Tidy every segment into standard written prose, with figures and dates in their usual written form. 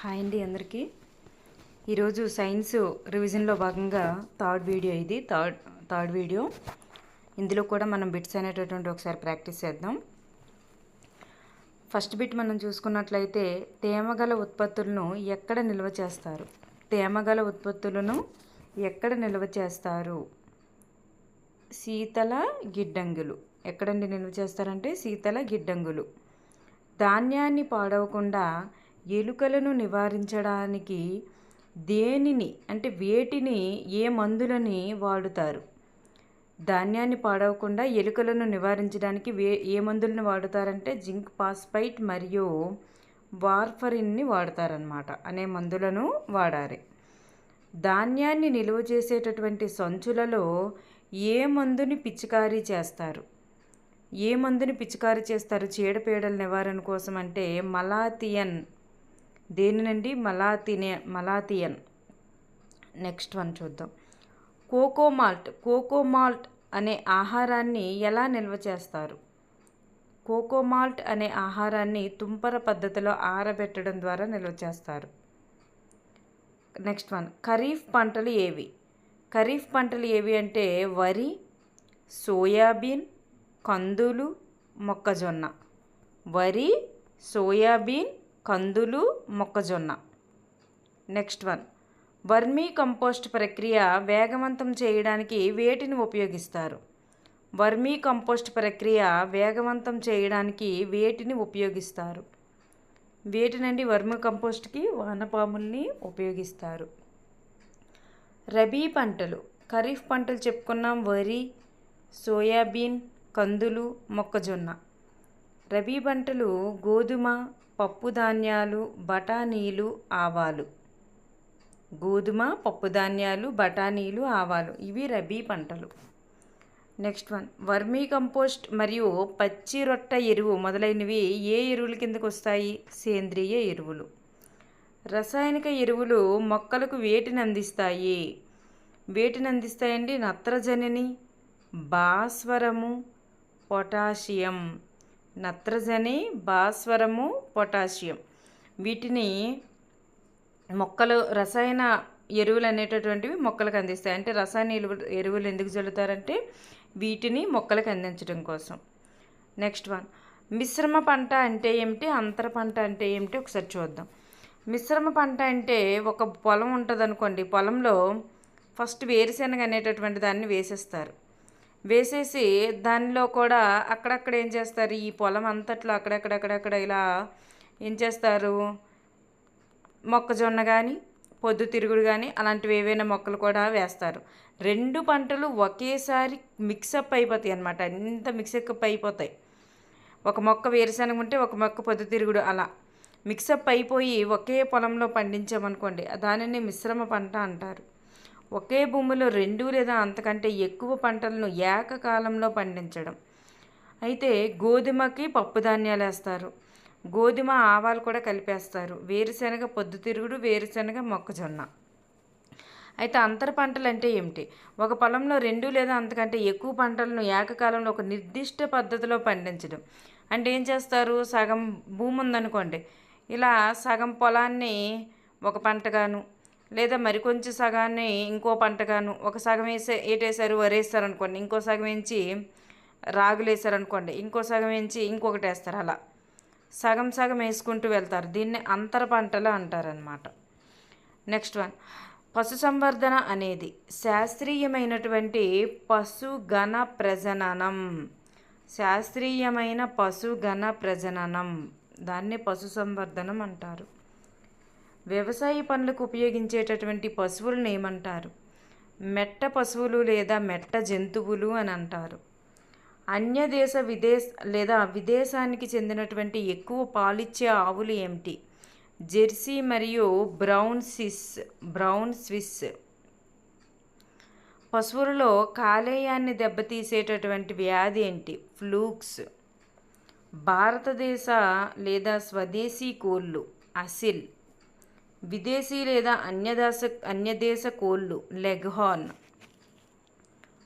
Hi అండి అందరికీ. ఈరోజు సైన్స్ రివిజన్లో భాగంగా థర్డ్ వీడియో. ఇందులో కూడా మనం బిట్స్ అనేటటువంటి ఒకసారి ప్రాక్టీస్ చేద్దాం. ఫస్ట్ బిట్ మనం చూసుకున్నట్లయితే తేమగల ఉత్పత్తులను ఎక్కడ నిల్వ చేస్తారు? తేమగల ఉత్పత్తులను ఎక్కడ నిల్వ చేస్తారు? శీతల గిడ్డంగులు. ఎక్కడండి నిల్వ చేస్తారంటే శీతల గిడ్డంగులు. ధాన్యాన్ని పాడవకుండా ఎలుకలను నివారించడానికి దేనిని అంటే వేటిని ఏ మందులని వాడుతారు? ధాన్యాన్ని పాడవకుండా ఎలుకలను నివారించడానికి ఏ మందులను వాడుతారంటే జింక్ ఫాస్ఫైట్ మరియు వార్ఫరిన్ని వాడతారనమాట. అనే మందులను వాడాలి. ధాన్యాన్ని నిల్వ చేసేటటువంటి సంచులలో ఏ మందుని పిచికారీ చేస్తారు? ఏ మందుని పిచికారీ చేస్తారు చీడపీడల నివారణ కోసం అంటే మలాథియన్. దేనినండి? మలాథియన్. నెక్స్ట్ వన్ చూద్దాం. కోకోమాల్ట్ అనే ఆహారాన్ని ఎలా నిల్వ చేస్తారు? కోకోమాల్ట్ అనే ఆహారాన్ని తుంపర పద్ధతిలో ఆరబెట్టడం ద్వారా నిల్వ చేస్తారు. Next one. ఖరీఫ్ పంటలు ఏవి? ఖరీఫ్ పంటలు ఏవి అంటే వరి, సోయాబీన్, కందులు, మొక్కజొన్న. వరి, సోయాబీన్, కందులు, మొక్కజొన్న. Next one. వర్మీ కంపోస్ట్ ప్రక్రియ వేగవంతం చేయడానికి వేటిని ఉపయోగిస్తారు? వర్మీ కంపోస్ట్ ప్రక్రియ వేగవంతం చేయడానికి వేటిని ఉపయోగిస్తారు? వేటినండి? వర్మీ కంపోస్ట్కి వానపాముల్ని ఉపయోగిస్తారు. రబీ పంటలు. ఖరీఫ్ పంటలు చెప్పుకున్నాం. వరి, సోయాబీన్, కందులు, మొక్కజొన్న. రబీ పంటలు గోధుమ, పప్పు ధాన్యాలు, బఠానీలు, ఆవాలు. గోధుమ, పప్పు ధాన్యాలు, బఠానీలు, ఆవాలు ఇవి రబీ పంటలు. Next one. వర్మీ కంపోస్ట్ మరియు పచ్చి రొట్ట ఎరువు మొదలైనవి ఏ ఎరువుల కిందకు వస్తాయి? సేంద్రియ ఎరువులు. రసాయనిక ఎరువులు మొక్కలకు వేటిని అందిస్తాయి? వేటిని అందిస్తాయండి? నత్రజనిని, భాస్వరము, పొటాషియం. నత్రజని, భాస్వరము, పొటాషియం వీటిని మొక్కలు రసాయన ఎరువులు అనేటటువంటివి మొక్కలకు అందిస్తాయి. అంటే రసాయన ఎరువులు ఎందుకు చల్లుతారంటే వీటిని మొక్కలకు అందించడం కోసం. Next one. మిశ్రమ పంట అంటే ఏమిటి? అంతర పంట అంటే ఏమిటి? ఒకసారి చూద్దాం. మిశ్రమ పంట అంటే ఒక పొలం ఉంటుంది అనుకోండి. పొలంలో ఫస్ట్ వేరుశెనగ అనేటటువంటి దాన్ని వేసేస్తారు. వేసేసి దానిలో కూడా అక్కడక్కడ ఏం చేస్తారు? ఈ పొలం అంతట్లో అక్కడక్కడ ఇలా ఏం చేస్తారు? మొక్కజొన్న కానీ, పొద్దుతిరుగుడు కానీ అలాంటివి ఏవైనా మొక్కలు కూడా వేస్తారు. రెండు పంటలు ఒకేసారి మిక్సప్ అయిపోతాయి అన్నమాట. అంత మిక్సప్ అయిపోతాయి. ఒక మొక్క వేరుశెనగ ఉంటే ఒక మొక్క పొద్దుతిరుగుడు అలా మిక్సప్ అయిపోయి ఒకే పొలంలో పండించామనుకోండి, దానిని మిశ్రమ పంట అంటారు. ఒకే భూమిలో రెండు లేదా అంతకంటే ఎక్కువ పంటలను ఏకకాలంలో పండించడం. అయితే గోధుమకి పప్పు ధాన్యాలు వేస్తారు. గోధుమ, ఆవాలు కూడా కలిపేస్తారు. వేరుశెనగ, పొద్దుతిరుగుడు, వేరుశెనగ, మొక్కజొన్న. అయితే అంతర పంటలు అంటే ఏమిటి? ఒక పొలంలో రెండు లేదా అంతకంటే ఎక్కువ పంటలను ఏకకాలంలో ఒక నిర్దిష్ట పద్ధతిలో పండించడం. అంటే ఏం చేస్తారు? సగం భూమి ఉందనుకోండి, ఇలా సగం పొలాన్ని ఒక పంటగాను లేదా మరికొంచెం సగాన్ని ఇంకో పంటగాను, ఒక సగం ఏటేసారు వరేస్తారు అనుకోండి, ఇంకో సగం వేయించి రాగులు వేసారనుకోండి, ఇంకో సగం వేయించి ఇంకొకటి వేస్తారు. అలా సగం సగం వేసుకుంటూ వెళ్తారు. దీన్ని అంతర పంటలు అంటారనమాట. Next one. పశుసంవర్ధన అనేది శాస్త్రీయమైనటువంటి పశుగణ ప్రజననం. శాస్త్రీయమైన పశుగణ ప్రజననం దాన్ని పశుసంవర్ధనం అంటారు. వ్యవసాయ పనులకు ఉపయోగించేటటువంటి పశువులను ఏమంటారు? మెట్ట పశువులు లేదా మెట్ట జంతువులు అని అంటారు. విదేశానికి చెందినటువంటి ఎక్కువ పాలిచ్చే ఆవులు ఏమిటి? జెర్సీ మరియు బ్రౌన్ స్విస్. పశువులలో కాలేయాన్ని దెబ్బతీసేటటువంటి వ్యాధి ఏంటి? ఫ్లూక్స్. భారతదేశ లేదా స్వదేశీ కోళ్ళు అసిల్. విదేశీ లేదా అన్యదేశ కోళ్ళు లెగ్హార్న్.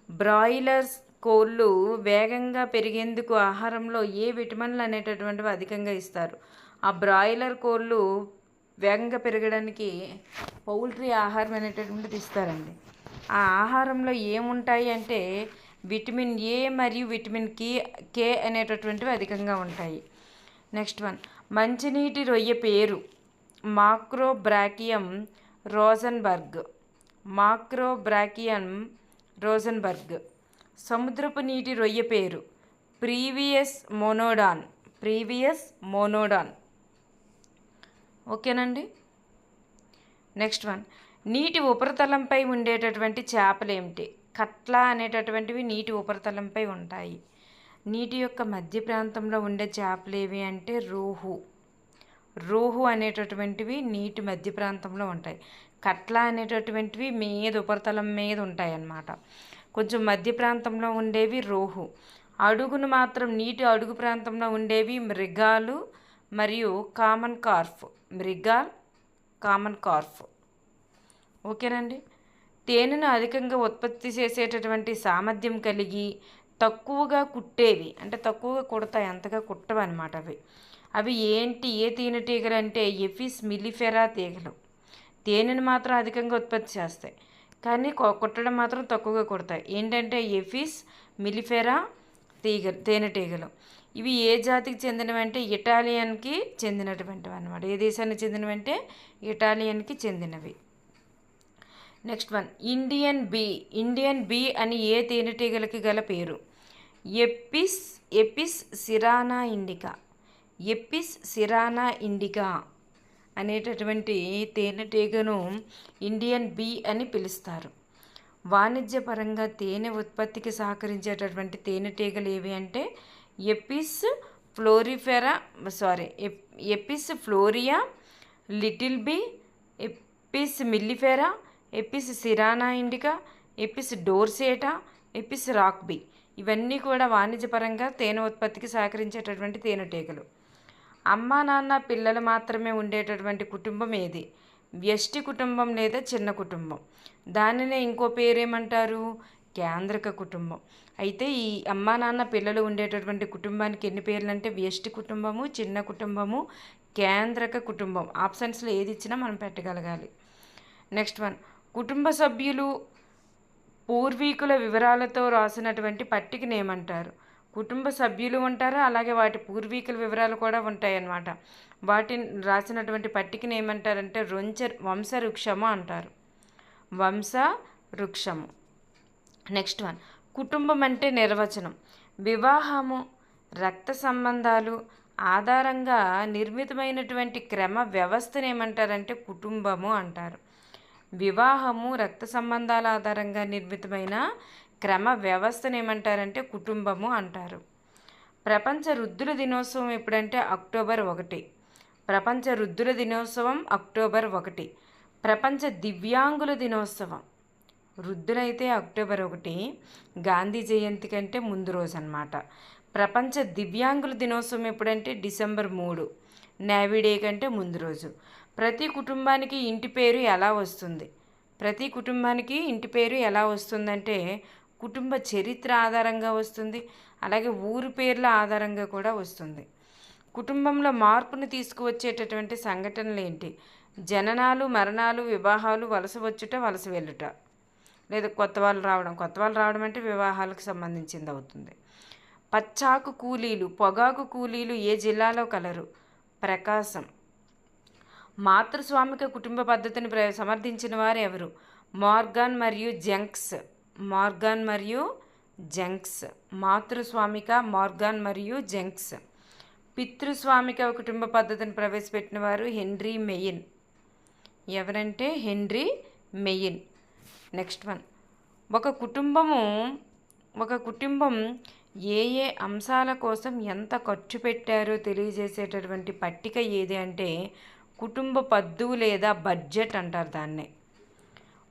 బ్రాయిలర్స్ కోళ్ళు వేగంగా పెరిగేందుకు ఆహారంలో ఏ విటమిన్లు అనేటటువంటివి అధికంగా ఇస్తారు? ఆ బ్రాయిలర్ కోళ్ళు వేగంగా పెరగడానికి పౌల్ట్రీ ఆహారం అనేటటువంటిది ఇస్తారండి. ఆ ఆహారంలో ఏముంటాయి అంటే విటమిన్ ఏ మరియు విటమిన్ కే అనేటటువంటివి అధికంగా ఉంటాయి. నెక్స్ట్ వన్, మంచినీటి రొయ్య పేరు మాక్రోబ్రాకియం రోజన్బర్గ్. మాక్రోబ్రాకియం రోజన్బర్గ్. సముద్రపు నీటి రొయ్య పేరు ప్రీవియస్ మోనోడాన్. ఓకేనండి. నెక్స్ట్ వన్, నీటి ఉపరితలంపై ఉండేటటువంటి చేపలు ఏమిటి? కట్ల అనేటటువంటివి నీటి ఉపరితలంపై ఉంటాయి. నీటి యొక్క మధ్య ప్రాంతంలో ఉండే చేపలు ఏవి అంటే రోహు అనేటటువంటివి నీటి మధ్య ప్రాంతంలో ఉంటాయి. కట్ల అనేటటువంటివి మీద ఉపరితలం మీద ఉంటాయి అన్నమాట. కొంచెం మధ్య ప్రాంతంలో ఉండేవి రోహు. అడుగును మాత్రం నీటి అడుగు ప్రాంతంలో ఉండేవి మృగాలు మరియు కామన్ కార్ప్. ఓకేనండి. తేనెను అధికంగా ఉత్పత్తి చేసేటటువంటి సామర్థ్యం కలిగి తక్కువగా కుట్టేవి, అంటే తక్కువగా కుడతాయి, అంతగా కుట్టవు అనమాట. అవి ఏంటి? ఏ తేనెటీగలు అంటే ఎఫిస్ మిలిఫెరా తీగలు. తేనెను మాత్రం అధికంగా ఉత్పత్తి చేస్తాయి, కానీ కుట్టడం మాత్రం తక్కువగా కుడతాయి. ఏంటంటే ఎఫిస్ మిలిఫెరా తేనెటీగలు. ఇవి ఏ జాతికి చెందినవంటే ఇటాలియన్కి చెందినటువంటివి అన్నమాట. ఏ దేశానికి చెందినవంటే ఇటాలియన్కి చెందినవి. నెక్స్ట్ వన్, ఇండియన్ బీ అని ఏ తేనెటీగలకి గల పేరు? ఎపిస్ సిరానా ఇండికా అనేటటువంటి తేనెటీగను ఇండియన్ బీ అని పిలుస్తారు. వాణిజ్యపరంగా తేనె ఉత్పత్తికి సహకరించేటటువంటి తేనెటీగలు ఏవి అంటే Apis florea, little bee, Apis mellifera, Apis cerana indica, Apis dorsata, Apis rock bee. ఇవన్నీ కూడా వాణిజ్యపరంగా తేనె ఉత్పత్తికి సహకరించేటటువంటి తేనెటీగలు. అమ్మా నాన్న పిల్లలు మాత్రమే ఉండేటటువంటి కుటుంబం ఏది? వ్యష్టి కుటుంబం లేదా చిన్న కుటుంబం. దానినే ఇంకో పేరేమంటారు? కేంద్రక కుటుంబం. అయితే ఈ అమ్మా నాన్న పిల్లలు ఉండేటటువంటి కుటుంబానికి ఎన్ని పేర్లు అంటే వ్యష్టి కుటుంబము, చిన్న కుటుంబము, కేంద్రక కుటుంబం. ఆప్షన్స్లో ఏది ఇచ్చినా మనం పెట్టగలగాలి. నెక్స్ట్ వన్, కుటుంబ సభ్యులు పూర్వీకుల వివరాలతో రాసినటువంటి పట్టికను ఏమంటారు? కుటుంబ సభ్యులు ఉంటారు, అలాగే వాటి పూర్వీకుల వివరాలు కూడా ఉంటాయి అన్నమాట. వాటిని రాసినటువంటి పట్టికను ఏమంటారంటే వంశవృక్షము అంటారు. వంశవృక్షము. నెక్స్ట్ వన్, కుటుంబం అంటే నిర్వచనం. వివాహము, రక్త సంబంధాలు ఆధారంగా నిర్మితమైనటువంటి క్రమ వ్యవస్థను ఏమంటారంటే కుటుంబము అంటారు. వివాహము, రక్త సంబంధాల ఆధారంగా నిర్మితమైన క్రమ వ్యవస్థను ఏమంటారంటే కుటుంబము అంటారు. ప్రపంచ వృద్ధుల దినోత్సవం ఎప్పుడంటే అక్టోబర్ 1. ప్రపంచ వృద్ధుల దినోత్సవం అక్టోబర్ 1. ప్రపంచ దివ్యాంగుల దినోత్సవం, వృద్ధులైతే అక్టోబర్ 1, గాంధీ జయంతి కంటే ముందు రోజు అన్నమాట. ప్రపంచ దివ్యాంగుల దినోత్సవం ఎప్పుడంటే డిసెంబర్ 3, నేవీ డే కంటే ముందు రోజు. ప్రతి కుటుంబానికి ఇంటి పేరు ఎలా వస్తుంది? ప్రతి కుటుంబానికి ఇంటి పేరు ఎలా వస్తుందంటే కుటుంబ చరిత్ర ఆధారంగా వస్తుంది, అలాగే ఊరు పేర్ల ఆధారంగా కూడా వస్తుంది. కుటుంబంలో మార్పును తీసుకువచ్చేటటువంటి సంఘటనలు ఏంటి? జననాలు, మరణాలు, వివాహాలు, వలస వచ్చుట, వలస వెళ్ళుట, లేదా కొత్త వాళ్ళు రావడం అంటే వివాహాలకు సంబంధించింది అవుతుంది. పచ్చాకు కూలీలు, పొగాకు కూలీలు ఏ జిల్లాలో కలరు? ప్రకాశం. మాతృస్వామిక కుటుంబ పద్ధతిని సమర్థించిన వారు ఎవరు? మార్గాన్ మరియు జంక్స్. మాతృస్వామిక మార్గాన్ మరియు జంక్స్. పితృస్వామిక కుటుంబ పద్ధతిని ప్రవేశపెట్టిన వారు హెన్రీ మెయిన్. ఎవరంటే హెన్రీ మెయిన్. నెక్స్ట్ వన్, ఒక కుటుంబం ఏ ఏ అంశాల కోసం ఎంత ఖర్చు పెట్టారో తెలియజేసేటటువంటి పట్టిక ఏది అంటే కుటుంబ పద్దు లేదా బడ్జెట్ అంటారు దాన్నే.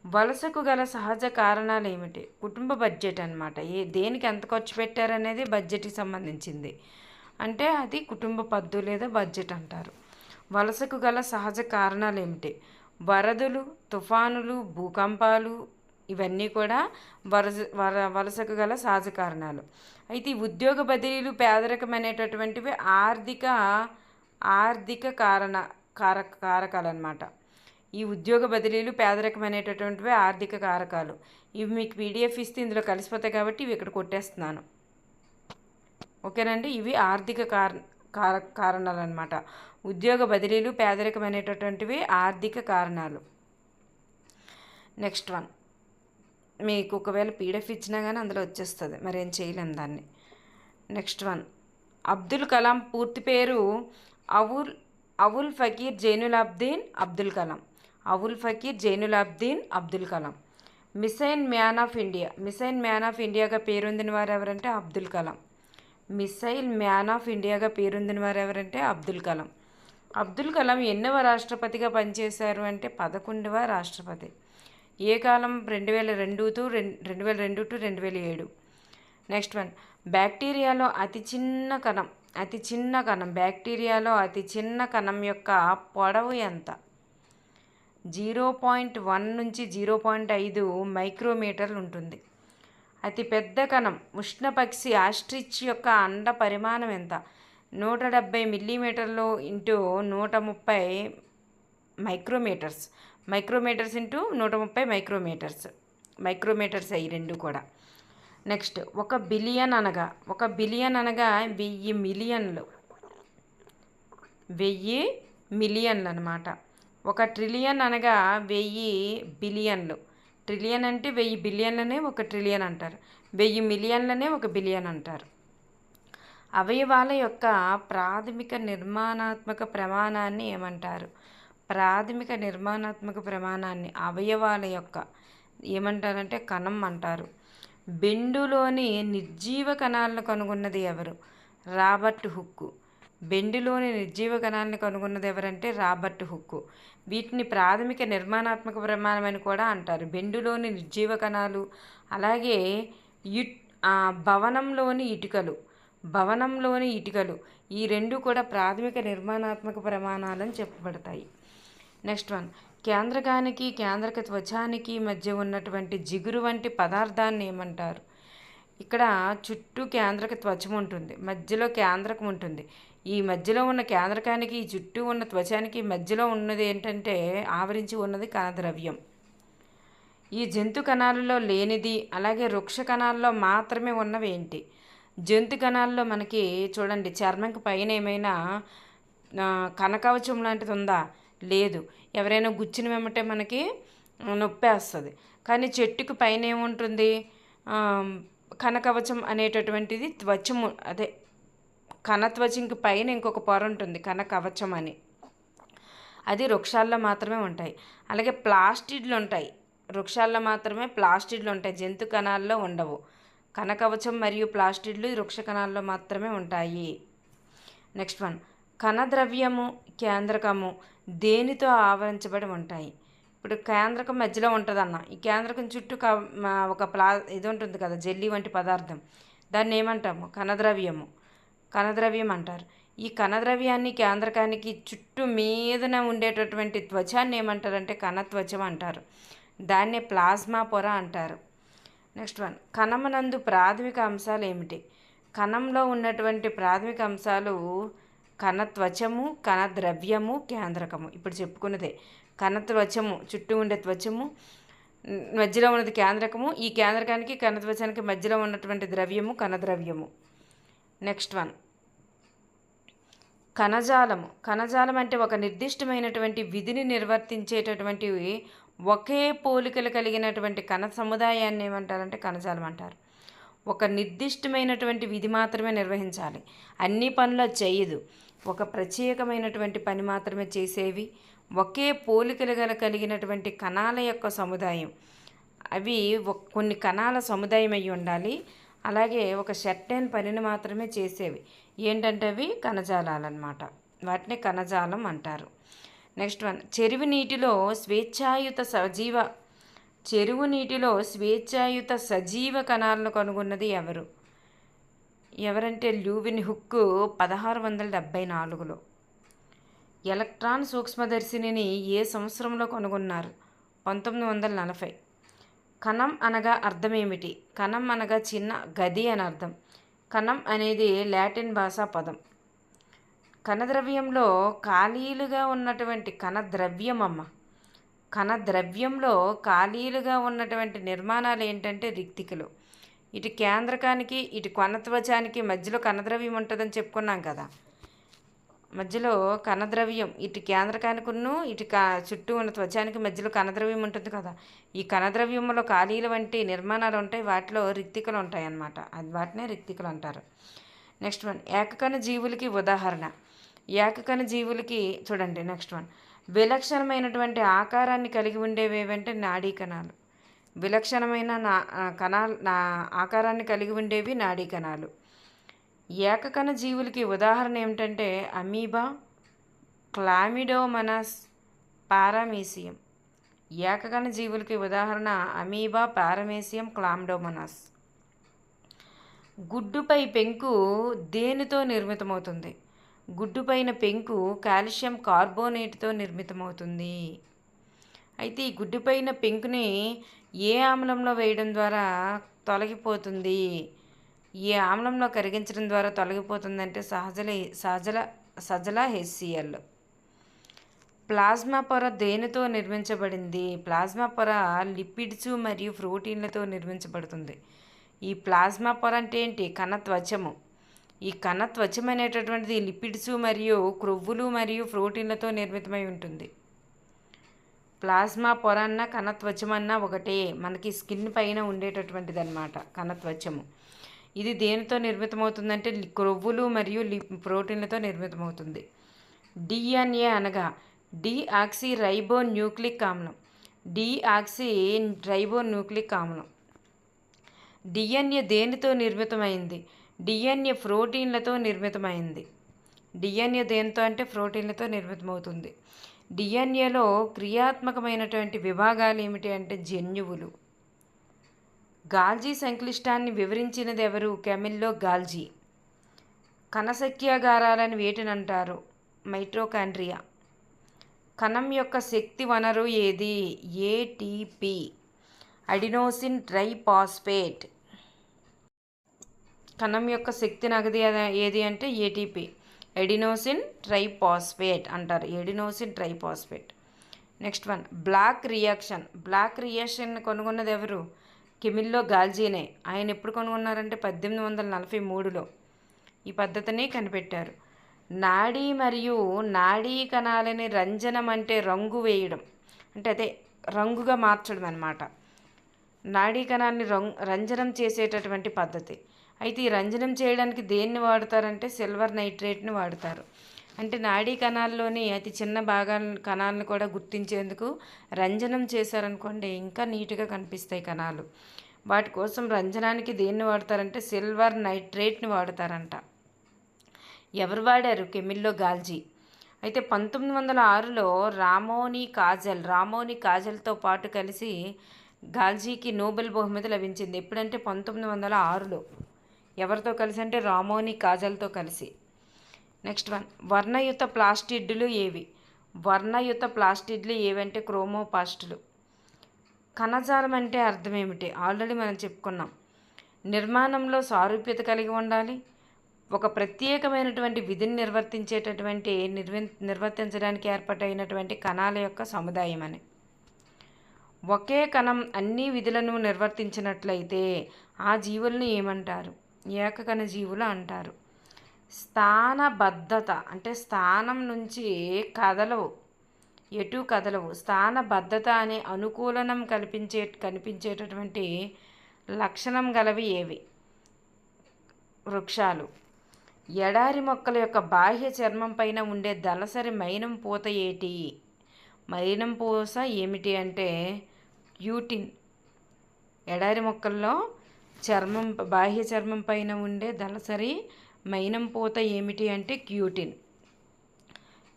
వలసకు గల సహజ కారణాలు ఏమిటి? కుటుంబ బడ్జెట్ అన్నమాట. దేనికి ఎంత ఖర్చు పెట్టారనేది బడ్జెట్కి సంబంధించింది, అంటే అది కుటుంబ పద్దు లేదా బడ్జెట్ అంటారు. వలసకు గల సహజ కారణాలు ఏమిటి? వరదలు, తుఫానులు, భూకంపాలు, ఇవన్నీ కూడా వలసకు గల సహజ కారణాలు. అయితే ఈ ఉద్యోగ బదిలీలు, పేదరికం అనేటటువంటివి కారకాలు అన్నమాట. ఈ ఉద్యోగ బదిలీలు, పేదరికం అనేటటువంటివి ఆర్థిక కారకాలు. ఇవి మీకు పీడిఎఫ్ ఇస్తే ఇందులో కలిసిపోతాయి కాబట్టి ఇవి ఇక్కడ కొట్టేస్తున్నాను. ఓకేనండి. ఇవి ఆర్థిక కారణాలు అన్నమాట. ఉద్యోగ బదిలీలు, పేదరికం అనేటటువంటివి ఆర్థిక కారణాలు. నెక్స్ట్ వన్, మీకు ఒకవేళ పీడిఎఫ్ ఇచ్చినా కానీ అందులో వచ్చేస్తుంది, మరి ఏం చేయలేము దాన్ని. నెక్స్ట్ వన్, అబ్దుల్ కలాం పూర్తి పేరు Avul Fakir Jainulabdeen Abdul Kalam. Avul Fakir Jainulabdeen Abdul Kalam. Missile man of India. Missile man of ఇండియాగా పేరొందిన వారు ఎవరంటే Abdul Kalam. Missile man of ఇండియాగా పేరొందిన వారు ఎవరంటే అబ్దుల్ కలాం. అబ్దుల్ కలాం ఎన్నవ రాష్ట్రపతిగా పనిచేశారు అంటే 11వ రాష్ట్రపతి. ఏ కాలం? 2002 టు 2007. నెక్స్ట్ వన్, బ్యాక్టీరియాలో అతి చిన్న కణం బ్యాక్టీరియాలో అతి చిన్న కణం యొక్క పొడవు ఎంత? 0.1 నుంచి 0.5 మైక్రోమీటర్లు ఉంటుంది. అతి పెద్ద కణం ఉష్ణపక్షి ఆస్ట్రిచ్ యొక్క అండ పరిమాణం ఎంత? 170 మిల్లీమీటర్లు into 130 micrometres. Micrometres into 130 micrometres అయ్యి రెండు కూడా. నెక్స్ట్, 1 బిలియన్ అనగా 1000 మిలియన్లు. 1000 మిలియన్లు అనమాట. 1 ట్రిలియన్ అనగా 1000 బిలియన్లు. ట్రిలియన్ అంటే 1000 బిలియన్లనే 1 ట్రిలియన్ అంటారు. 1000 మిలియన్లనే 1 బిలియన్ అంటారు. అవయవాల యొక్క ప్రాథమిక నిర్మాణాత్మక ప్రమాణాన్ని ఏమంటారు? ప్రాథమిక నిర్మాణాత్మక ప్రమాణాన్ని అవయవాల యొక్క ఏమంటారంటే కణం అంటారు. బెండులోని నిర్జీవ కణాలను కనుగొన్నది ఎవరు? Robert hook. బెండులోని నిర్జీవ కణాలను కనుగొన్నది ఎవరంటే రాబర్ట్ హుక్. వీటిని ప్రాథమిక నిర్మాణాత్మక ప్రమాణం అని కూడా అంటారు. బెండులోని నిర్జీవ కణాలు, అలాగే భవనంలోని ఇటుకలు ఈ రెండు కూడా ప్రాథమిక నిర్మాణాత్మక ప్రమాణాలని చెప్పబడతాయి. నెక్స్ట్ వన్, కేంద్రకానికి కేంద్రక త్వచానికి మధ్య ఉన్నటువంటి జిగురు వంటి పదార్థాన్ని ఏమంటారు? ఇక్కడ చుట్టూ కేంద్రక త్వచం ఉంటుంది, మధ్యలో కేంద్రకం ఉంటుంది. ఈ మధ్యలో ఉన్న కేంద్రకానికి, ఈ చుట్టూ ఉన్న త్వచానికి మధ్యలో ఉన్నది ఏంటంటే ఆవరించి ఉన్నది కణద్రవ్యం. ఈ జంతు కణాలలో లేనిది, అలాగే వృక్ష కణాల్లో మాత్రమే ఉన్నవి ఏంటి? జంతు కణాల్లో మనకి చూడండి, చర్మంకి పైన ఏమైనా కణకవచం లాంటిది ఉందా? లేదు. ఎవరైనా గుచ్చిన వెంబటే మనకి నొప్పేస్తుంది. కానీ చెట్టుకు పైన ఏముంటుంది? కణకవచం అనేటటువంటిది త్వచము, అదే కణత్వచంకి పైన ఇంకొక పొర ఉంటుంది కణకవచం అని. అది వృక్షాల్లో మాత్రమే ఉంటాయి. అలాగే ప్లాస్టిడ్లు ఉంటాయి, వృక్షాల్లో మాత్రమే ప్లాస్టిడ్లు ఉంటాయి, జంతు కణాల్లో ఉండవు. కణకవచం మరియు ప్లాస్టిడ్లు వృక్ష కణాల్లో మాత్రమే ఉంటాయి. నెక్స్ట్ వన్, కణద్రవ్యము, కేంద్రకము దేనితో ఆవరించబడి ఉంటాయి? ఇప్పుడు కేంద్రకం మధ్యలో ఉంటుందన్న, ఈ కేంద్రకం చుట్టూ ఒక ఇది ఉంటుంది కదా, జెల్లీ వంటి పదార్థం, దాన్ని ఏమంటాము? కణద్రవ్యం అంటారు. ఈ కణద్రవ్యాన్ని కేంద్రకానికి చుట్టూ మీదన ఉండేటటువంటి త్వచాన్ని ఏమంటారంటే కణత్వచం అంటారు. దాన్నే ప్లాస్మా పొర అంటారు. నెక్స్ట్ వన్, కణమునందు ప్రాథమిక అంశాలు ఏమిటి? కణంలో ఉన్నటువంటి ప్రాథమిక అంశాలు కణత్వచము, కణద్రవ్యము, కేంద్రకము. ఇప్పుడు చెప్పుకున్నదే. కణత్వచము చుట్టూ ఉండే త్వచము, మధ్యలో ఉన్నది కేంద్రకము, ఈ కేంద్రకానికి కణత్వచానికి మధ్యలో ఉన్నటువంటి ద్రవ్యము కణద్రవ్యము. నెక్స్ట్ వన్, కణజాలం అంటే ఒక నిర్దిష్టమైనటువంటి విధిని నిర్వర్తించేటటువంటి ఒకే పోలికలు కలిగినటువంటి కణ సముదాయాన్ని ఏమంటారంటే కణజాలం అంటారు. ఒక నిర్దిష్టమైనటువంటి విధి మాత్రమే నిర్వహించాలి, అన్ని పనులు చేయదు. ఒక ప్రత్యేకమైనటువంటి పని మాత్రమే చేసేవి ఒకే పోలికలు కలిగినటువంటి కణాల యొక్క సముదాయం. అవి కొన్ని కణాల సముదాయం అయి ఉండాలి. అలాగే ఒక సర్టెన్ పనిని మాత్రమే చేసేవి ఏంటంటే అవి కణజాలాలన్నమాట. వాటిని కణజాలం అంటారు. నెక్స్ట్ వన్, చెరువు నీటిలో స్వేచ్ఛాయుత సజీవ కణాలను కనుగొన్నది ఎవరంటే ల్యూవిన్ హుక్ 1674లో. ఎలక్ట్రాన్ సూక్ష్మదర్శినిని ఏ సంవత్సరంలో కనుగొన్నారు? 1940. కణం అనగా అర్థం ఏమిటి? కణం అనగా చిన్న గది అని అర్థం. కణం అనేది లాటిన్ భాషా పదం. కణద్రవ్యంలో ఖాళీలుగా ఉన్నటువంటి కణద్రవ్యంలో ఖాళీలుగా ఉన్నటువంటి నిర్మాణాలు ఏంటంటే రిక్తికలు. ఇటు కేంద్రకానికి ఇటు కణత్వచానికి మధ్యలో కణద్రవ్యం ఉంటుందని చెప్పుకున్నాం కదా. మధ్యలో కణద్రవ్యం ఇటు కేంద్రకానికును ఇటు చుట్టూ ఉన్న త్వచానికి మధ్యలో కణద్రవ్యం ఉంటుంది కదా. ఈ కణద్రవ్యంలో ఖాళీలు వంటి నిర్మాణాలు ఉంటాయి, వాటిలో రిక్తికలు ఉంటాయి అన్నమాట. వాటినే రిక్తికలు అంటారు. నెక్స్ట్ వన్, ఏకకణ జీవులకి ఉదాహరణ. ఏకకణ జీవులకి చూడండి. నెక్స్ట్ వన్, విలక్షణమైనటువంటి ఆకారాన్ని కలిగి ఉండేవి ఏవంటే నాడీ కణాలు. విలక్షణమైన ఆకారాన్ని కలిగి ఉండేవి నాడీ కణాలు. ఏకకణ జీవులకి ఉదాహరణ ఏమిటంటే అమీబా, క్లామిడోమోనాస్, పారామీసియం. ఏకకణ జీవులకి ఉదాహరణ అమీబా, పారామీసియం, క్లామిడోమోనాస్. గుడ్డుపై పెంకు దేనితో నిర్మితమవుతుంది? గుడ్డుపైన పెంకు కాల్షియం కార్బోనేట్తో నిర్మితమవుతుంది. అయితే ఈ గుడ్డుపైన పెంకుని ఏ ఆమ్లంలో వేయడం ద్వారా తొలగిపోతుంది? ఏ ఆమ్లంలో కరిగించడం ద్వారా తొలగిపోతుందంటే సజల HCl. ప్లాస్మా పొర దేనితో నిర్మించబడింది? ప్లాస్మా పొర లిపిడ్స్ మరియు ప్రోటీన్లతో నిర్మించబడుతుంది. ఈ ప్లాస్మా పొర అంటే ఏంటి? కణత్వచము. ఈ కణత్వచం అనేటటువంటిది లిపిడ్స్ మరియు క్రొవ్వులు మరియు ప్రోటీన్లతో నిర్మితమై ఉంటుంది. ప్లాస్మా పొర అన్న కణత్వచమన్నా ఒకటే, మనకి స్కిన్ పైన ఉండేటటువంటిది అన్నమాట కణత్వచము. ఇది దేనితో నిర్మితమవుతుందంటే క్రొవ్వులు మరియు ప్రోటీన్లతో నిర్మితమవుతుంది. DNA అనగా డీఆక్సీరైబోన్యూక్లిక్ ఆమ్లం. డీఆక్సీరైబోన్యూక్లిక్ ఆమ్లం. DNA దేనితో నిర్మితమైంది? DNA ప్రోటీన్లతో నిర్మితమైంది. DNA దేనితో అంటే ప్రోటీన్లతో నిర్మితమవుతుంది. DNAలో క్రియాత్మకమైనటువంటి విభాగాలు ఏమిటి అంటే జన్యువులు. గాల్జీ సంక్లిష్టాన్ని వివరించినది ఎవరు? Camillo Golgi. కణసఖ్యాగారాలను వేటినంటారు? మైటోకాండ్రియా. కణం యొక్క శక్తి వనరు ఏది? ATP, adenosine triphosphate. కణం యొక్క శక్తి నగది ఏది అంటే ATP, ఎడినోసిన్ ట్రైఫాస్ఫేట్ అంటారు. Adenosine triphosphate. Next one, black reaction కనుగొన్నది ఎవరు? కెమిల్లో గాల్జీనే. ఆయన ఎప్పుడు కనుగొన్నారంటే 1843లో ఈ పద్ధతిని కనిపెట్టారు. నాడీ మరియు నాడీ కణాలని రంజనం అంటే రంగు వేయడం, అంటే అదే రంగుగా మార్చడం అన్నమాట. నాడీ కణాన్ని రంజనం చేసేటటువంటి పద్ధతి. అయితే ఈ రంజనం చేయడానికి దేన్ని వాడతారంటే సిల్వర్ నైట్రేట్ని వాడతారు. అంటే నాడీ కణాల్లోని అతి చిన్న కణాలను కూడా గుర్తించేందుకు రంజనం చేశారనుకోండి ఇంకా నీట్గా కనిపిస్తాయి కణాలు. వాటి కోసం రంజనానికి దేన్ని వాడతారంటే సిల్వర్ నైట్రేట్ని వాడతారంట. ఎవరు వాడారు? కెమిల్లో గాల్జీ. అయితే 1906లో రామోని కాజల్తో పాటు కలిసి గాల్జీకి నోబెల్ బహుమతి లభించింది. ఎప్పుడంటే 1906లో. ఎవరితో కలిసి అంటే రామోని కాజల్తో కలిసి. నెక్స్ట్ వన్, వర్ణయుత ప్లాస్టిడ్లు ఏవి? వర్ణయుత ప్లాస్టిడ్లు ఏవంటే క్రోమోప్లాస్టులు. కణజాలం అంటే అర్థం ఏమిటి? ఆల్రెడీ మనం చెప్పుకున్నాం. నిర్మాణంలో సారూప్యత కలిగి ఉండాలి, ఒక ప్రత్యేకమైనటువంటి విధిని నిర్వర్తించడానికి ఏర్పాటైనటువంటి కణాల యొక్క సముదాయం అని. ఒకే కణం అన్ని విధులను నిర్వర్తించినట్లయితే ఆ జీవులను ఏమంటారు? ఏకకణ జీవులు అంటారు. స్థానబద్ధత అంటే స్థానం నుంచి ఎటు కదలవు. స్థానబద్ధత అనే అనుకూలనం కనిపించేటటువంటి లక్షణం గలవి ఏవి? వృక్షాలు. ఎడారి మొక్కల యొక్క బాహ్య చర్మం పైన ఉండే దళసరి మైనం పూత ఏటి? మైనం పూస ఏమిటి అంటే క్యూటిన్. ఎడారి మొక్కల్లో బాహ్య చర్మం పైన ఉండే దళసరి మైనం పూత ఏమిటి అంటే క్యూటిన్.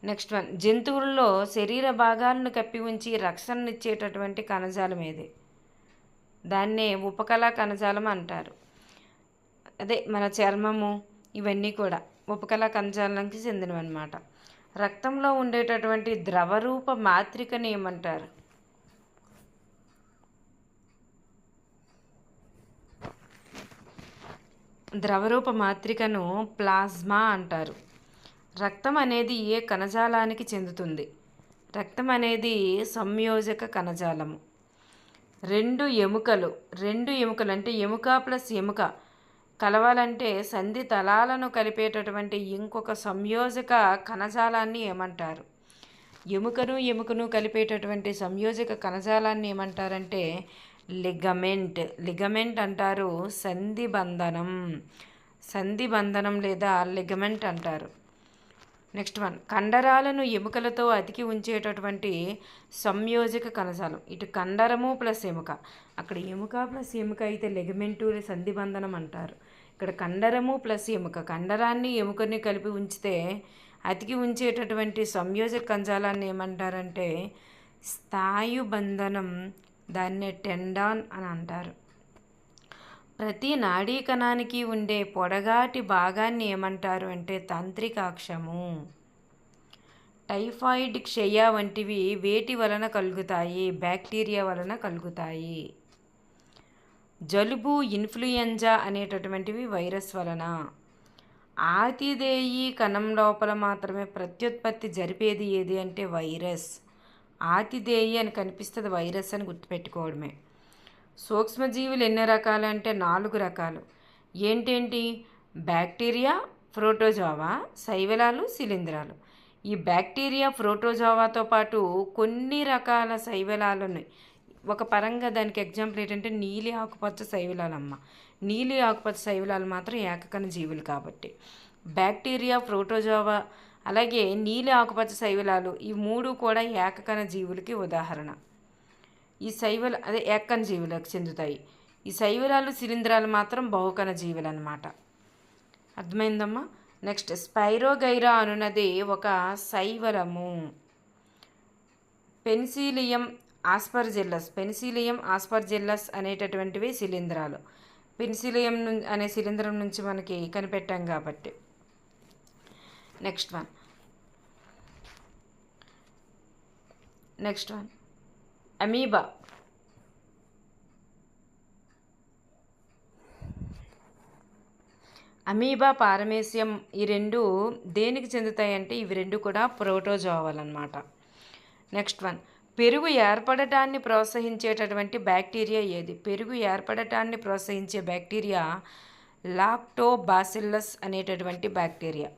నెక్స్ట్ వన్, జంతువుల్లో శరీర భాగాలను కప్పి ఉంచి రక్షణనిచ్చేటటువంటి కణజాలం ఏది? దాన్నే ఉపకళా కణజాలం అంటారు. అదే మన చర్మము ఇవన్నీ కూడా ఉపకళా కణజాలానికి చెందినవి అన్నమాట. రక్తంలో ఉండేటటువంటి ద్రవరూప మాత్రికని ఏమంటారు? ద్రవరూప మాత్రికను ప్లాస్మా అంటారు. రక్తం అనేది ఏ కణజాలానికి చెందుతుంది? రక్తం అనేది సంయోజక కణజాలము. రెండు ఎముకలు అంటే ఎముక ప్లస్ ఎముక కలవాలంటే సంధి తలాలను కలిపేటటువంటి ఇంకొక సంయోజక కణజాలాన్ని ఏమంటారు? ఎముకను కలిపేటటువంటి సంయోజక కణజాలాన్ని ఏమంటారంటే లిగమెంట్ అంటారు. సంధి బంధనం లేదా లిగమెంట్ అంటారు. నెక్స్ట్ వన్, కండరాలను ఎముకలతో అతికి ఉంచేటటువంటి సంయోజక కణజాలం. ఇటు కండరము ప్లస్ ఎముక, అక్కడ ఎముక ప్లస్ ఎముక అయితే లిగమెంటు సంధిబంధనం అంటారు. ఇక్కడ కండరము ప్లస్ ఎముక, కండరాన్ని ఎముకని కలిపి ఉంచితే అతికి ఉంచేటటువంటి సంయోజక కణజాలాన్ని ఏమంటారంటే స్థాయుబంధనం, దాన్నే టెండాన్ అని అంటారు. ప్రతి నాడీ కణానికి ఉండే పొడగాటి భాగాన్ని ఏమంటారు అంటే తంత్రికాక్షము. టైఫాయిడ్, క్షయ వంటివి వేటి వలన కలుగుతాయి? బ్యాక్టీరియా వలన కలుగుతాయి. జలుబు, ఇన్ఫ్లుయెంజా అనేటటువంటివి వైరస్ వలన. ఆతిథేయి కణం లోపల మాత్రమే ప్రత్యుత్పత్తి జరిపేది ఏది అంటే వైరస్. ఆతిథేయి అని కనిపిస్తుంది, వైరస్ అని గుర్తుపెట్టుకోవడమే. సూక్ష్మజీవులు ఎన్ని రకాలు అంటే 4 రకాలు. ఏంటేంటి? బ్యాక్టీరియా, ప్రోటోజోవా, శైవలాలు, శిలీంధ్రాలు. ఈ బ్యాక్టీరియా, ప్రోటోజోవాతో పాటు కొన్ని రకాల శైవలాలను ఒక పరంగా దానికి ఎగ్జాంపుల్ ఏంటంటే నీలి ఆకుపచ్చ శైవలాలమ్మ. నీలి ఆకుపచ్చ శైవలాలు మాత్రం ఏకకణ జీవులు కాబట్టి బ్యాక్టీరియా, ప్రోటోజోవా అలాగే నీలి ఆకుపచ్చ శైవలాలు ఈ 3 కూడా ఏకకణ జీవులకి ఉదాహరణ. ఈ ఏకకణ జీవులకు చెందుతాయి. ఈ శైవలాలు, శిలీంధ్రాలు మాత్రం బహుకణ జీవులు అన్నమాట. అర్థమైందమ్మా? నెక్స్ట్, స్పైరోగైరా అనున్నది ఒక శైవలము. పెన్సిలియం ఆస్పర్జిల్లస్ అనేటటువంటివి శిలీంధ్రాలు. పెన్సిలియం అనే శిలీంధ్రం నుంచి మనకి కనిపెట్టాం కాబట్టి. Next one amoeba. అమీబా, పారమేసియం ఈ 2 దేనికి చెందుతాయంటే ఇవి 2 కూడా ప్రోటోజోవాలు అన్నమాట. నెక్స్ట్ వన్, పెరుగు ఏర్పడటాన్ని ప్రోత్సహించేటటువంటి బ్యాక్టీరియా ఏది? పెరుగు ఏర్పడటాన్ని ప్రోత్సహించే బ్యాక్టీరియా లాక్టోబాసిల్లస్ అనేటటువంటి బ్యాక్టీరియా.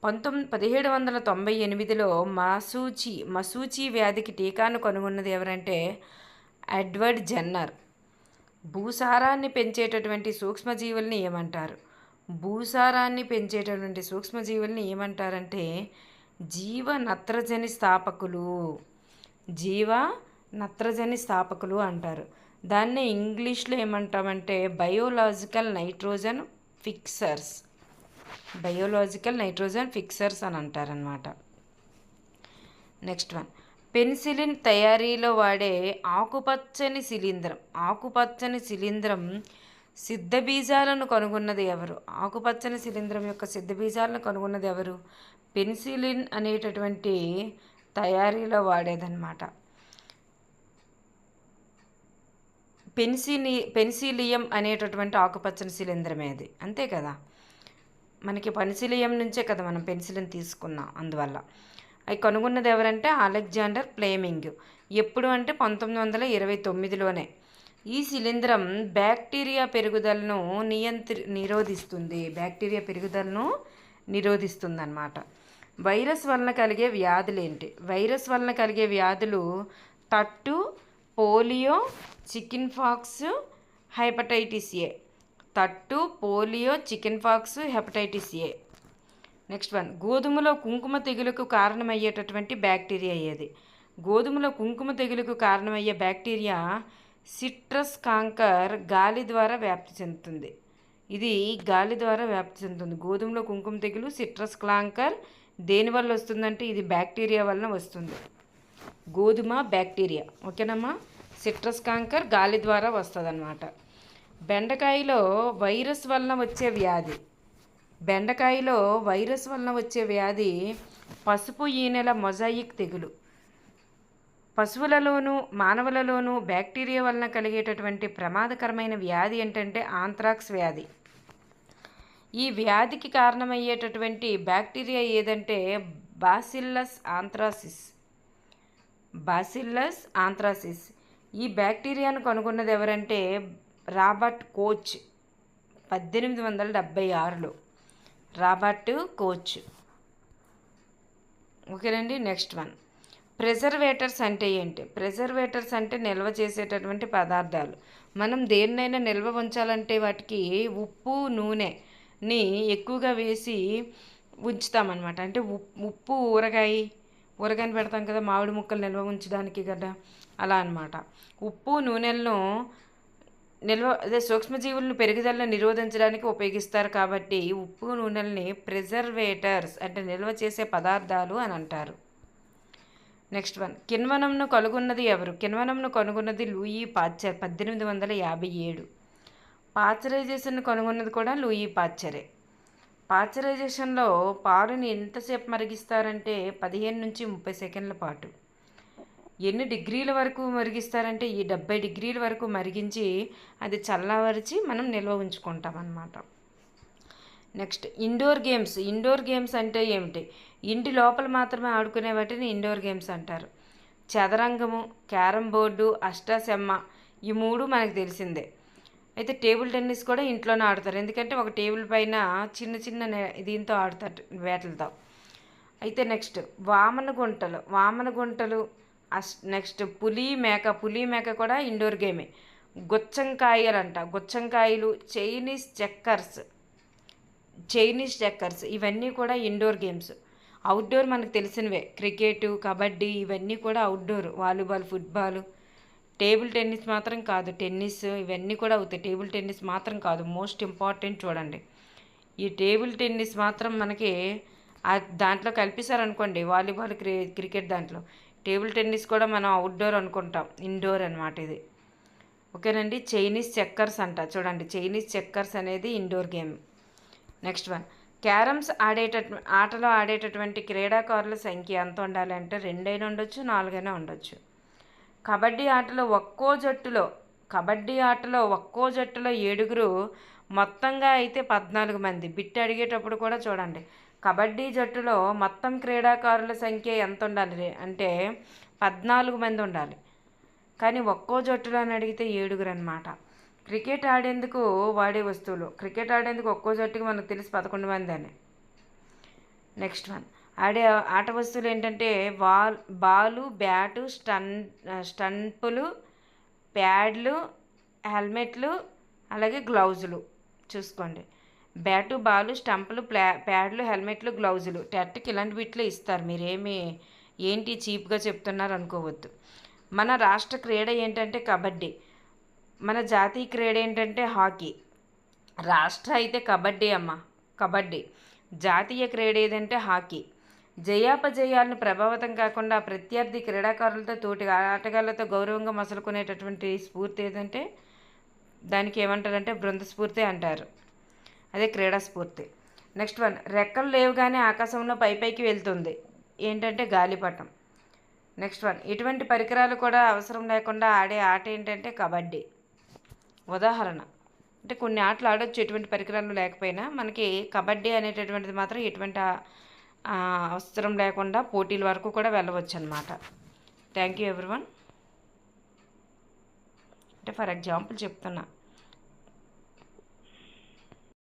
1798లో మసూచి వ్యాధికి టీకాను కనుగొన్నది ఎవరంటే ఎడ్వర్డ్ జెన్నర్. భూసారాన్ని పెంచేటటువంటి సూక్ష్మజీవుల్ని ఏమంటారు? భూసారాన్ని పెంచేటటువంటి సూక్ష్మజీవుల్ని ఏమంటారంటే జీవ నత్రజని స్థాపకులు అంటారు. దాన్నే ఇంగ్లీష్లో ఏమంటామంటే బయోలాజికల్ నైట్రోజన్ ఫిక్సర్స్ అని అంటారనమాట. నెక్స్ట్ వన్, పెన్సిలిన్ తయారీలో వాడే ఆకుపచ్చని శిలీంధ్రం సిద్ధబీజాలను కనుగొన్నది ఎవరు? ఆకుపచ్చని శిలీంధ్రం యొక్క సిద్ధబీజాలను కనుగొన్నది ఎవరు? పెన్సిలిన్ అనేటటువంటి తయారీలో వాడేదన్నమాట. పెన్సిలియం అనేటటువంటి ఆకుపచ్చని శిలీంధ్రమే అది, అంతే కదా. మనకి పెన్సిలియం నుంచే కదా మనం పెన్సిలిన్ తీసుకున్నాం. అందువల్ల అవి కనుగొన్నది ఎవరంటే అలెగ్జాండర్ ఫ్లెమింగ్. ఎప్పుడు అంటే 1929లోనే. ఈ శిలీంధ్రం బ్యాక్టీరియా పెరుగుదలను నిరోధిస్తుంది అన్నమాట. వైరస్ వలన కలిగే వ్యాధులు ఏంటి? వైరస్ వలన కలిగే వ్యాధులు తట్టు, polio, chicken pox, hepatitis A. Next one, గోధుమలో కుంకుమ తెగులుకు కారణమయ్యేటటువంటి బ్యాక్టీరియా ఏది? గోధుమలో కుంకుమ తెగులుకు కారణమయ్యే బ్యాక్టీరియా సిట్రస్ కాంకర్ గాలి ద్వారా వ్యాప్తి చెందుతుంది. గోధుమలో కుంకుమ తెగులు సిట్రస్ కాంకర్ దేనివల్ల వస్తుందంటే ఇది బ్యాక్టీరియా వలన వస్తుంది. గోధుమ బ్యాక్టీరియా, ఓకేనమ్మా. సిట్రస్ కాంకర్ గాలి ద్వారా వస్తుంది అన్నమాట. బెండకాయలో వైరస్ వలన వచ్చే వ్యాధి పసుపు ఈనెల మొజాయిక్ తెగులు. పశువులలోనూ మానవులలోనూ బ్యాక్టీరియా వలన కలిగేటటువంటి ప్రమాదకరమైన వ్యాధి ఏంటంటే ఆంత్రాక్స్ వ్యాధి. ఈ వ్యాధికి కారణమయ్యేటటువంటి బ్యాక్టీరియా ఏదంటే బాసిల్లస్ ఆంథ్రాసిస్. Bacillus anthracis. ఈ బ్యాక్టీరియాను కనుగొన్నది ఎవరంటే రాబర్ట్ కోచ్ 1876లో. Robert Koch. ఓకేనండి. నెక్స్ట్ వన్, ప్రిజర్వేటర్స్ అంటే ఏంటి? ప్రిజర్వేటర్స్ అంటే నిల్వ చేసేటటువంటి పదార్థాలు. మనం దేన్నైనా నిల్వ ఉంచాలంటే వాటికి ఉప్పు నూనెని ఎక్కువగా వేసి ఉంచుతామన్నమాట. అంటే ఉప్పు ఊరగాయని పెడతాం కదా మామిడి ముక్కలు నిల్వ ఉంచడానికి కదా, అలా అన్నమాట. ఉప్పు నూనెలను సూక్ష్మజీవులను పెరుగుదలను నిరోధించడానికి ఉపయోగిస్తారు కాబట్టి ఉప్పు నూనెల్ని ప్రిజర్వేటర్స్ అంటే నిల్వ చేసే పదార్థాలు అని అంటారు. నెక్స్ట్ వన్, కిణ్వనంను కనుగొన్నది ఎవరు? కిణ్వనంను కనుగొన్నది లూయి పాశ్చర్ 1857. పాశ్చరైజేషన్ను కనుగొన్నది కూడా లూయి పాశ్చరే. పాశ్చరైజేషన్లో పాలుని ఎంతసేపు మరిగిస్తారంటే 15 నుంచి 30 సెకండ్ల పాటు. ఎన్ని డిగ్రీల వరకు మరిగిస్తారంటే ఈ 70 డిగ్రీల వరకు మరిగించి అది చల్లవరిచి మనం నిల్వ ఉంచుకుంటాం అన్నమాట. Next, indoor games. Indoor games అంటే ఏమిటి? ఇంటి లోపల మాత్రమే ఆడుకునే వాటిని ఇండోర్ గేమ్స్ అంటారు. చదరంగము, క్యారమ్ బోర్డు, అష్టాచెమ్మ ఈ మూడు మనకు తెలిసిందే. అయితే టేబుల్ టెన్నిస్ కూడా ఇంట్లోనే ఆడతారు. ఎందుకంటే ఒక టేబుల్ పైన చిన్న చిన్న దీంతో ఆడతారు, వేటలతో. అయితే నెక్స్ట్, వామన గుంటలు. నెక్స్ట్, పులి మేక కూడా ఇండోర్ గేమే. గుచ్చంకాయలు, చైనీస్ చెక్కర్స్ ఇవన్నీ కూడా ఇండోర్ గేమ్స్. అవుట్డోర్ మనకు తెలిసినవే, క్రికెట్, కబడ్డీ ఇవన్నీ కూడా outdoor. Volleyball, football. Table tennis మాత్రం కాదు, టెన్నిస్ ఇవన్నీ కూడా అవుతాయి. టేబుల్ టెన్నిస్ మాత్రం కాదు, మోస్ట్ ఇంపార్టెంట్ చూడండి. ఈ టేబుల్ టెన్నిస్ మాత్రం మనకి దాంట్లో కల్పిస్తారనుకోండి, వాలీబాల్, క్రికెట్ దాంట్లో. టేబుల్ టెన్నిస్ కూడా మనం అవుట్డోర్ అనుకుంటాం, ఇండోర్ అనమాట ఇది. ఓకేనండి. చైనీస్ చెక్కర్స్ అంట చూడండి, చైనీస్ చెక్కర్స్ అనేది indoor game. Next one, carroms ఆటలో ఆడేటటువంటి క్రీడాకారుల సంఖ్య ఎంత ఉండాలి అంటే 2 అయినా ఉండొచ్చు, 4 అయినా ఉండొచ్చు. కబడ్డీ ఆటలో ఒక్కో జట్టులో 7 మొత్తంగా అయితే 14 మంది. బిట్ అడిగేటప్పుడు కూడా చూడండి, కబడ్డీ జట్టులో మొత్తం క్రీడాకారుల సంఖ్య ఎంత ఉండాలి అంటే 14 మంది ఉండాలి. కానీ ఒక్కో జట్టులో అని అడిగితే 7 అన్నమాట. క్రికెట్ ఆడేందుకు వాడే వస్తువులు. క్రికెట్ ఆడేందుకు ఒక్కో జట్టుకి మనకు తెలిసి 11 మంది అని. నెక్స్ట్ వన్, ఆట వస్తువులు ఏంటంటే బాలు, బ్యాటు, స్టంపులు, ప్యాడ్లు, హెల్మెట్లు, అలాగే గ్లౌజులు. చూసుకోండి, బ్యాటు, బాలు, స్టంపులు, ప్యాడ్లు, హెల్మెట్లు, గ్లౌజులు. టెట్కి ఇలాంటి వీటిలో ఇస్తారు. మీరేమి ఏంటి చీప్గా చెప్తున్నారు అనుకోవద్దు. మన రాష్ట్ర క్రీడ ఏంటంటే కబడ్డీ. మన జాతీయ క్రీడ ఏంటంటే హాకీ. రాష్ట్ర అయితే కబడ్డీ. జాతీయ క్రీడ ఏదంటే హాకీ. జయాపజయాలను ప్రభావితం కాకుండా ప్రత్యర్థి క్రీడాకారులతో తోటి ఆటగాళ్లతో గౌరవంగా మసలుకునేటటువంటి స్ఫూర్తి ఏదంటే దానికి ఏమంటారంటే బృంద స్ఫూర్తి అంటారు. అదే క్రీడా స్ఫూర్తి. నెక్స్ట్ వన్, రెక్కలు లేవుగానే ఆకాశంలో పైకి వెళ్తుంది. ఏంటంటే గాలిపటం. నెక్స్ట్ వన్, ఇటువంటి పరికరాలు కూడా అవసరం లేకుండా ఆడే ఆట ఏంటంటే కబడ్డీ. ఉదాహరణ అంటే కొన్ని ఆటలు ఆడొచ్చు ఎటువంటి పరికరాలు లేకపోయినా, మనకి కబడ్డీ అనేటటువంటిది మాత్రం ఎటువంటి అవసరం లేకుండా పోటీల వరకు కూడా వెళ్ళవచ్చు అన్నమాట. Thank you everyone. అంటే ఫర్ ఎగ్జాంపుల్ చెప్తున్నా.